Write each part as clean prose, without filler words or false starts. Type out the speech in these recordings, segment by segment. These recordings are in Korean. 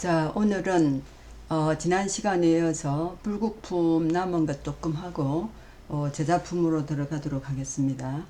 자, 오늘은 지난 시간에 이어서 불국품 남은 것 조금 하고 제자품으로 들어가도록 하겠습니다.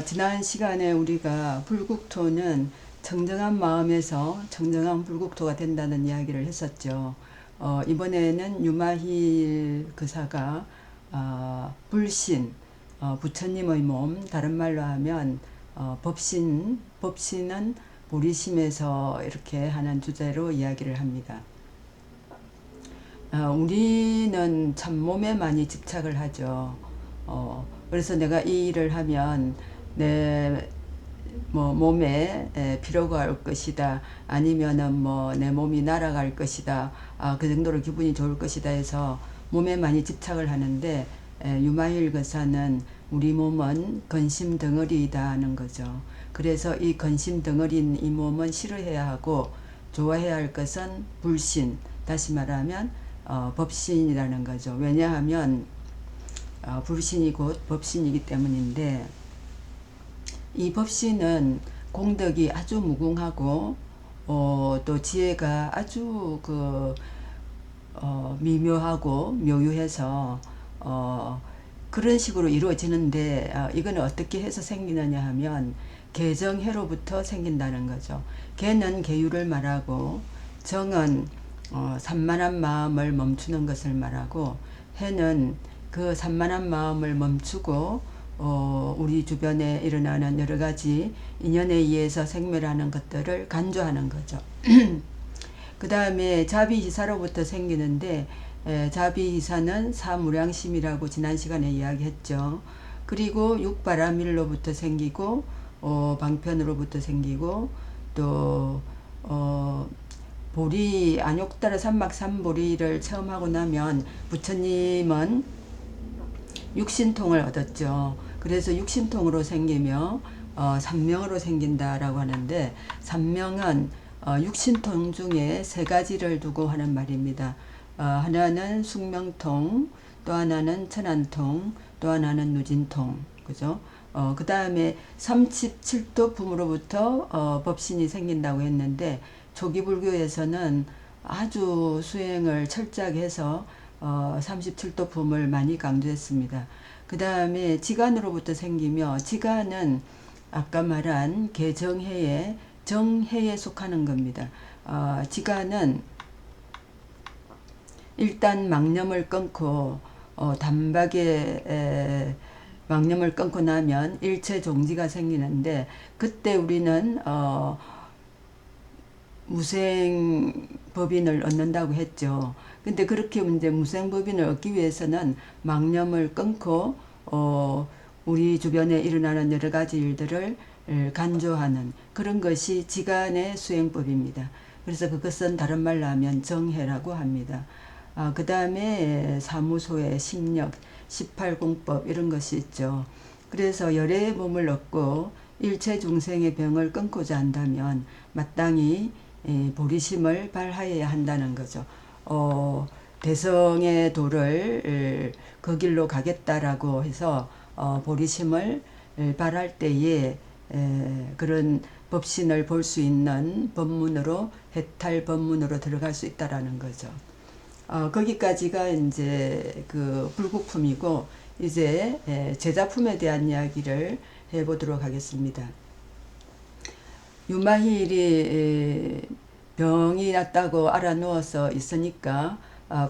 지난 시간에 우리가 불국토는 청정한 마음에서 청정한 불국토가 된다는 이야기를 했었죠. 이번에는 유마힐 그사가 불신, 부처님의 몸, 다른 말로 하면 법신은 보리심에서 이렇게 하는 주제로 이야기를 합니다. 우리는 참 몸에 많이 집착을 하죠. 그래서 내가 이 일을 하면 내 몸에 피로가 올 것이다. 아니면은 내 몸이 날아갈 것이다. 그 정도로 기분이 좋을 것이다 해서 몸에 많이 집착을 하는데 유마힐 거사는 우리 몸은 근심 덩어리이다 하는 거죠. 그래서 이 근심 덩어리인 이 몸은 싫어해야 하고 좋아해야 할 것은 불신, 다시 말하면 법신이라는 거죠. 왜냐하면 불신이 곧 법신이기 때문인데, 이 법신은 공덕이 아주 무궁하고 또 지혜가 아주 미묘하고 묘유해서 그런 식으로 이루어지는데, 이거는 어떻게 해서 생기느냐 하면 개정해로부터 생긴다는 거죠. 개는 계유를 말하고, 정은 산만한 마음을 멈추는 것을 말하고, 해는 그 산만한 마음을 멈추고 우리 주변에 일어나는 여러 가지 인연에 의해서 생멸하는 것들을 간주하는 거죠. 그 다음에 자비희사로부터 생기는데, 자비희사는 사무량심이라고 지난 시간에 이야기했죠. 그리고 육바라밀로부터 생기고 방편으로부터 생기고, 또 보리 안욕따라 삼막삼보리를 처음 하고 나면 부처님은 육신통을 얻었죠. 그래서 육신통으로 생기며 삼명으로 생긴다라고 하는데, 삼명은 육신통 중에 세 가지를 두고 하는 말입니다. 하나는 숙명통, 또 하나는 천안통, 또 하나는 누진통. 그죠? 그 다음에 37도 품으로부터 법신이 생긴다고 했는데, 초기 불교에서는 아주 수행을 철저하게 해서 37도 품을 많이 강조했습니다. 그 다음에 지간으로부터 생기며, 지간은 아까 말한 개정해에 정해에 속하는 겁니다. 지간은 일단 망념을 끊고 단박에 망념을 끊고 나면 일체 종지가 생기는데, 그때 우리는 무생법인을 얻는다고 했죠. 근데 그렇게 이제 무생법인을 얻기 위해서는 망념을 끊고 우리 주변에 일어나는 여러 가지 일들을 간조하는 그런 것이 지간의 수행법입니다. 그래서 그것은 다른 말로 하면 정해라고 합니다. 그 다음에 사무소의 심력, 18공법 이런 것이 있죠. 그래서 열의 몸을 얻고 일체 중생의 병을 끊고자 한다면 마땅히 보리심을 발하여야 한다는 거죠. 대성의 도를 그 길로 가겠다라고 해서 보리심을 발할 때에 그런 법신을 볼 수 있는 법문으로, 해탈 법문으로 들어갈 수 있다라는 거죠. 거기까지가 이제 그 불국품이고, 이제 제자품에 대한 이야기를 해보도록 하겠습니다. 유마힐이 병이 났다고 알아 누워서 있으니까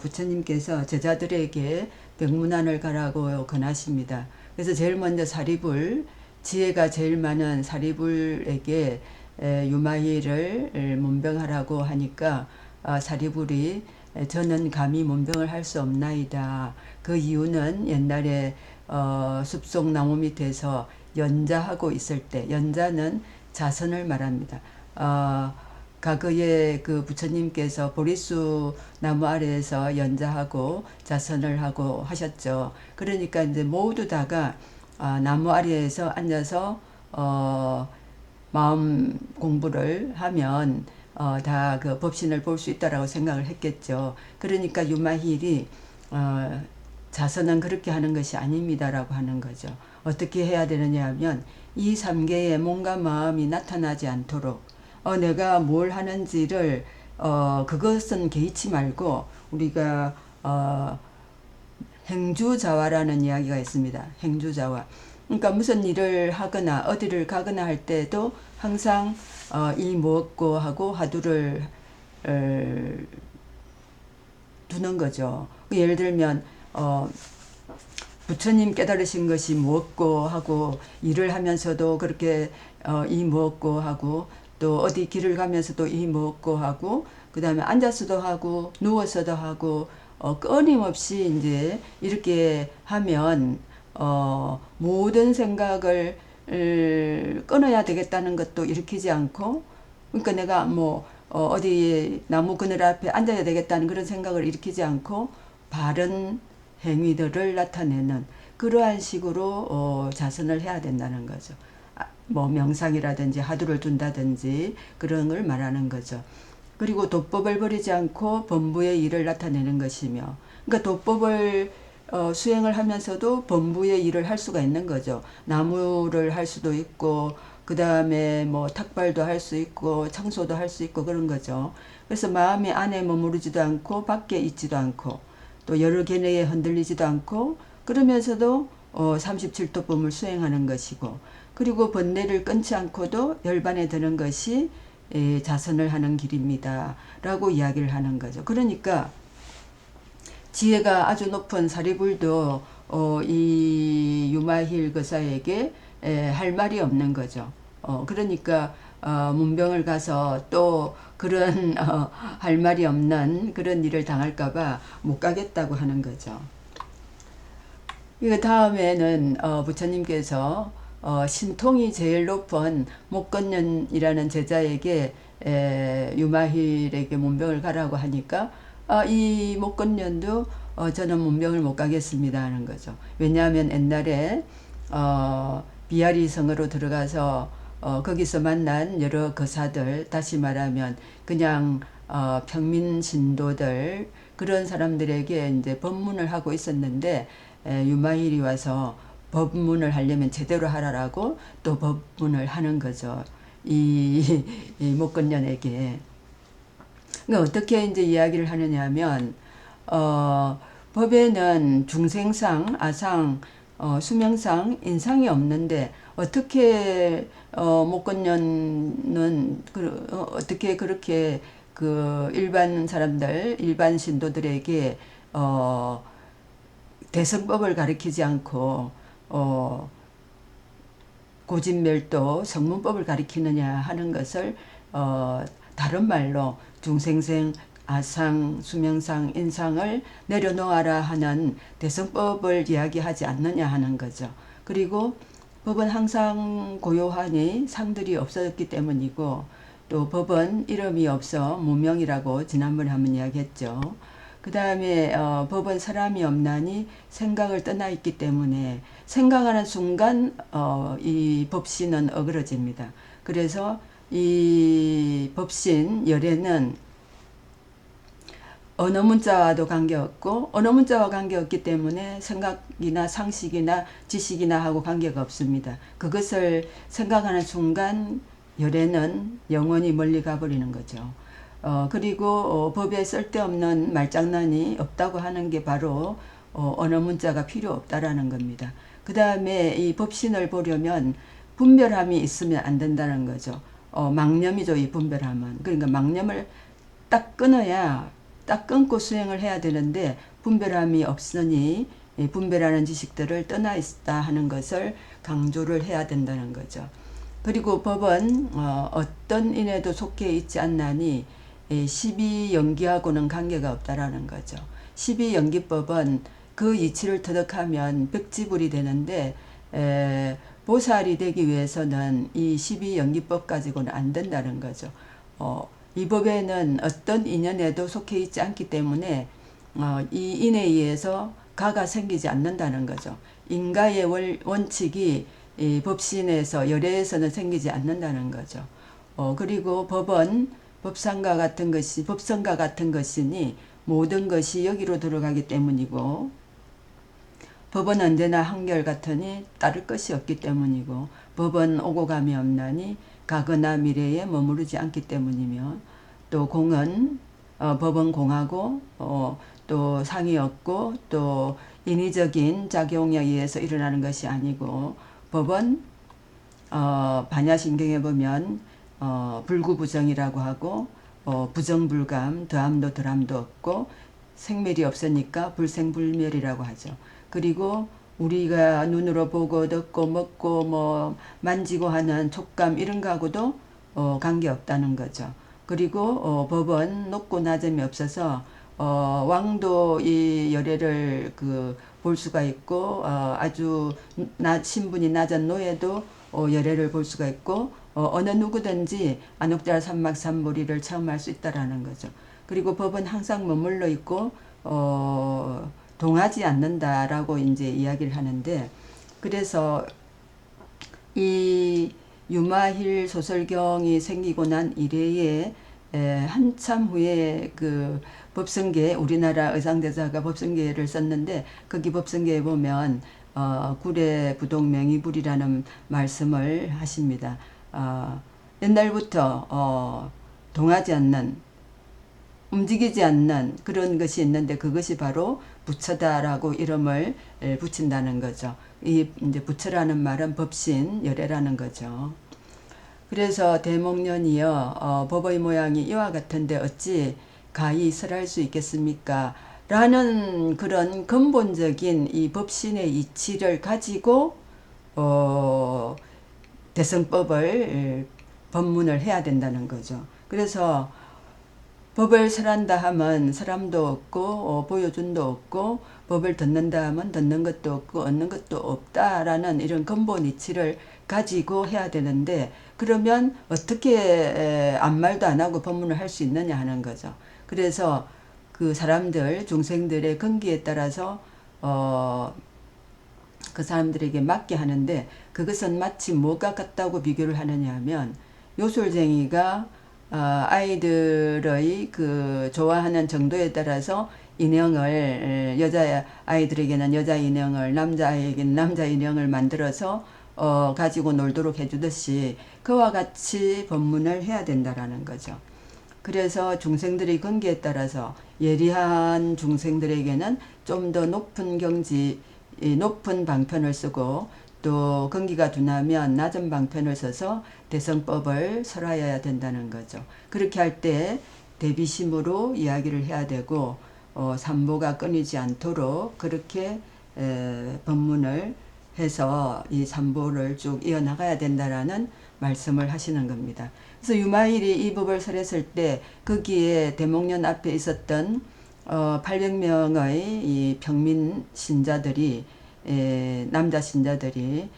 부처님께서 제자들에게 병문안을 가라고 권하십니다. 그래서 제일 먼저 사리불, 지혜가 제일 많은 사리불에게 유마힐을 문병하라고 하니까 사리불이 저는 감히 문병을 할 수 없나이다. 그 이유는 옛날에 숲속 나무 밑에서 연자하고 있을 때, 연자는 자선을 말합니다. 과거에 그 부처님께서 보리수 나무 아래에서 연자하고 자선을 하고 하셨죠. 그러니까 이제 모두 다가 나무 아래에서 앉아서 마음 공부를 하면 다 그 법신을 볼 수 있다라고 생각을 했겠죠. 그러니까 유마힐이 자선은 그렇게 하는 것이 아닙니다라고 하는 거죠. 어떻게 해야 되느냐 하면 이 삼계에 몸과 마음이 나타나지 않도록 내가 뭘 하는지를 그것은 개의치 말고 우리가 행주자화라는 이야기가 있습니다. 행주자화. 그러니까 무슨 일을 하거나 어디를 가거나 할 때도 항상 이 무엇고 하고 화두를 두는 거죠. 예를 들면 부처님 깨달으신 것이 무엇고 하고 일을 하면서도 그렇게 이 무엇고 하고 또 어디 길을 가면서도 이 무엇고 하고 그 다음에 앉아서도 하고 누워서도 하고 끊임없이 이제 이렇게 하면 모든 생각을 끊어야 되겠다는 것도 일으키지 않고 그러니까 내가 뭐 어디 나무 그늘 앞에 앉아야 되겠다는 그런 생각을 일으키지 않고 바른 행위들을 나타내는 그러한 식으로 자선을 해야 된다는 거죠. 뭐 명상이라든지 하두를 둔다든지 그런 걸 말하는 거죠. 그리고 도법을 버리지 않고 범부의 일을 나타내는 것이며 그러니까 도법을 수행을 하면서도 범부의 일을 할 수가 있는 거죠. 나무를 할 수도 있고 그 다음에 뭐 탁발도 할 수 있고 청소도 할 수 있고 그런 거죠. 그래서 마음이 안에 머무르지도 않고 밖에 있지도 않고 또 여러 견해에 흔들리지도 않고 그러면서도 37도법을 수행하는 것이고 그리고 번뇌를 끊지 않고도 열반에 드는 것이 자선을 하는 길입니다. 라고 이야기를 하는 거죠. 그러니까 지혜가 아주 높은 사리불도 이 유마힐 거사에게 할 말이 없는 거죠. 그러니까 문병을 가서 또 그런 할 말이 없는 그런 일을 당할까봐 못 가겠다고 하는 거죠. 이거 다음에는 부처님께서 신통이 제일 높은 목건년이라는 제자에게 유마힐에게 문병을 가라고 하니까 이 목건년도 저는 문병을 못 가겠습니다 하는 거죠. 왜냐하면 옛날에 비아리 성으로 들어가서 거기서 만난 여러 거사들 다시 말하면 그냥 평민 신도들 그런 사람들에게 이제 법문을 하고 있었는데 유마힐이 와서 법문을 하려면 제대로 하라라고 또 법문을 하는 거죠. 이 목건년에게. 그러니까 어떻게 이제 이야기를 하느냐 하면, 법에는 중생상, 아상, 수명상, 인상이 없는데, 어떻게, 목건년은, 어떻게 그렇게 그 일반 사람들, 일반 신도들에게, 대성법을 가리키지 않고 고진멸도 성문법을 가리키느냐 하는 것을 다른 말로 중생생 아상 수명상 인상을 내려놓아라 하는 대성법을 이야기하지 않느냐 하는 거죠. 그리고 법은 항상 고요하니 상들이 없어졌기 때문이고 또 법은 이름이 없어 무명이라고 지난번에 한번 이야기했죠. 그 다음에 법은 사람이 없나니 생각을 떠나 있기 때문에 생각하는 순간 이 법신은 어그러집니다. 그래서 이 법신 열애는 언어 문자와도 관계없고 언어 문자와 관계없기 때문에 생각이나 상식이나 지식이나 하고 관계가 없습니다. 그것을 생각하는 순간 열애는 영원히 멀리 가버리는 거죠. 그리고 법에 쓸데없는 말장난이 없다고 하는 게 바로 언어 문자가 필요 없다라는 겁니다. 그 다음에 이 법신을 보려면 분별함이 있으면 안 된다는 거죠. 망념이죠, 이 분별함은. 그러니까 망념을 딱 끊어야 딱 끊고 수행을 해야 되는데 분별함이 없으니 분별하는 지식들을 떠나 있다 하는 것을 강조를 해야 된다는 거죠. 그리고 법은 어떤 인에도 속해 있지 않나니 12연기하고는 관계가 없다라는 거죠. 12연기법은 그 이치를 터득하면 백지불이 되는데 보살이 되기 위해서는 이 12연기법 가지고는 안 된다는 거죠. 이 법에는 어떤 인연에도 속해 있지 않기 때문에 이 인에 의해서 가가 생기지 않는다는 거죠. 인가의 원칙이 이 법신에서 열애에서는 생기지 않는다는 거죠. 그리고 법은 법상과 같은 것이 법성과 같은 것이니 모든 것이 여기로 들어가기 때문이고 법은 언제나 한결같으니 따를 것이 없기 때문이고 법은 오고 감이 없나니 과거나 미래에 머무르지 않기 때문이며, 또 공은 법은 공하고 또 상이 없고 또 인위적인 작용에 의해서 일어나는 것이 아니고, 법은 반야신경에 보면 불구부정이라고 하고 부정불감, 더함도 덜함도 없고 생멸이 없으니까 불생불멸이라고 하죠. 그리고 우리가 눈으로 보고 듣고 먹고 뭐 만지고 하는 촉감 이런 거하고도 관계없다는 거죠. 그리고 법은 높고 낮음이 없어서 왕도 이 열애를 볼 수가 있고 아주 신분이 낮은 노예도 열애를 볼 수가 있고 어느 누구든지 안옥잘 삼막삼보리를 체험할 수 있다라는 거죠. 그리고 법은 항상 머물러 있고 동하지 않는다라고 이제 이야기를 하는데, 그래서 이 유마힐 소설경이 생기고 난 이래에 한참 후에 그 법성계, 우리나라 의상대사가 법성계를 썼는데, 거기 법성계에 보면 구례 부동 명의불이라는 말씀을 하십니다. 옛날부터 동하지 않는, 움직이지 않는 그런 것이 있는데 그것이 바로 부처다라고 이름을 붙인다는 거죠. 이 이제 부처라는 말은 법신, 열애라는 거죠. 그래서 대목련이여 법의 모양이 이와 같은데 어찌 가히 설할 수 있겠습니까? 라는 그런 근본적인 이 법신의 이치를 가지고 대성법을 법문을 해야 된다는 거죠. 그래서 법을 설한다 하면 사람도 없고 보여준도 없고, 법을 듣는다 하면 듣는 것도 없고 얻는 것도 없다라는 이런 근본 이치를 가지고 해야 되는데, 그러면 어떻게 아무 말도 안 하고 법문을 할 수 있느냐 하는 거죠. 그래서 그 사람들, 중생들의 근기에 따라서 그 사람들에게 맞게 하는데, 그것은 마치 뭐가 같다고 비교를 하느냐 하면, 요술쟁이가 아이들의 그 좋아하는 정도에 따라서 인형을, 여자 아이들에게는 여자 인형을, 남자 아이에게는 남자 인형을 만들어서 가지고 놀도록 해주듯이 그와 같이 법문을 해야 된다라는 거죠. 그래서 중생들의 근기에 따라서 예리한 중생들에게는 좀 더 높은 경지, 높은 방편을 쓰고, 또 근기가 둔하면 낮은 방편을 써서 대성법을 설하여야 된다는 거죠. 그렇게 할 때 대비심으로 이야기를 해야 되고 삼보가 끊이지 않도록 그렇게 법문을 해서 이 삼보를 쭉 이어나가야 된다라는 말씀을 하시는 겁니다. 그래서 유마일이 이 법을 설했을 때 거기에 대목련 앞에 있었던 800명의 이 평민 신자들이, 남자 신자들이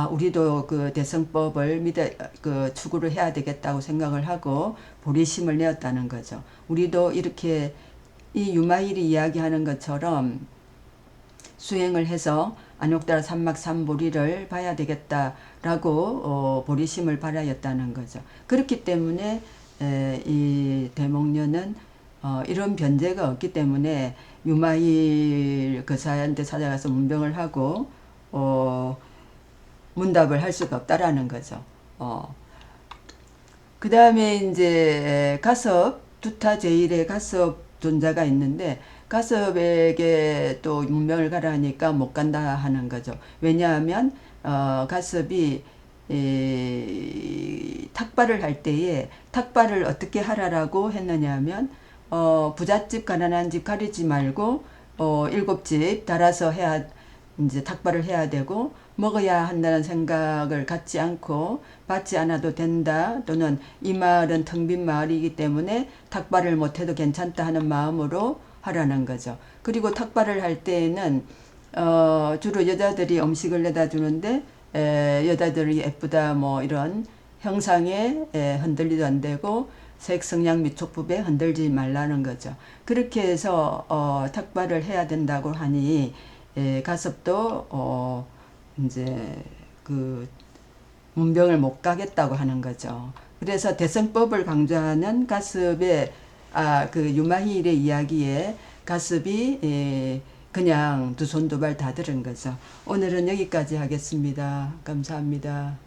우리도 그 대성법을 추구를 해야 되겠다고 생각을 하고 보리심을 내었다는 거죠. 우리도 이렇게 이 유마일이 이야기하는 것처럼 수행을 해서 안옥달 삼막삼보리를 봐야 되겠다라고 보리심을 발하였다는 거죠. 그렇기 때문에 이 대목련은 이런 변제가 없기 때문에 유마일 거사한테 찾아가서 문병을 하고 문답을 할 수가 없다라는 거죠. 그 다음에 이제 가섭, 두타제일의 가섭 존자가 있는데, 가섭에게 또 문명을 가라 하니까 못 간다 하는 거죠. 왜냐하면 가섭이 탁발을 할 때에 탁발을 어떻게 하라라고 했느냐 하면 부잣집 가난한 집 가리지 말고 7집 달아서 해야, 이제 탁발을 해야 되고, 먹어야 한다는 생각을 갖지 않고 받지 않아도 된다, 또는 이 마을은 텅 빈 마을이기 때문에 탁발을 못해도 괜찮다 하는 마음으로 하라는 거죠. 그리고 탁발을 할 때에는 주로 여자들이 음식을 내다 주는데 여자들이 예쁘다 뭐 이런 형상에 흔들리도 안 되고 색 성향 미촉법에 흔들지 말라는 거죠. 그렇게 해서 탁발을 해야 된다고 하니 가섭도 이제 그 문병을 못 가겠다고 하는 거죠. 그래서 대성법을 강조하는 가섭의 그 유마힐의 이야기에 가섭이 그냥 두 손 두 발 다 들은 거죠. 오늘은 여기까지 하겠습니다. 감사합니다.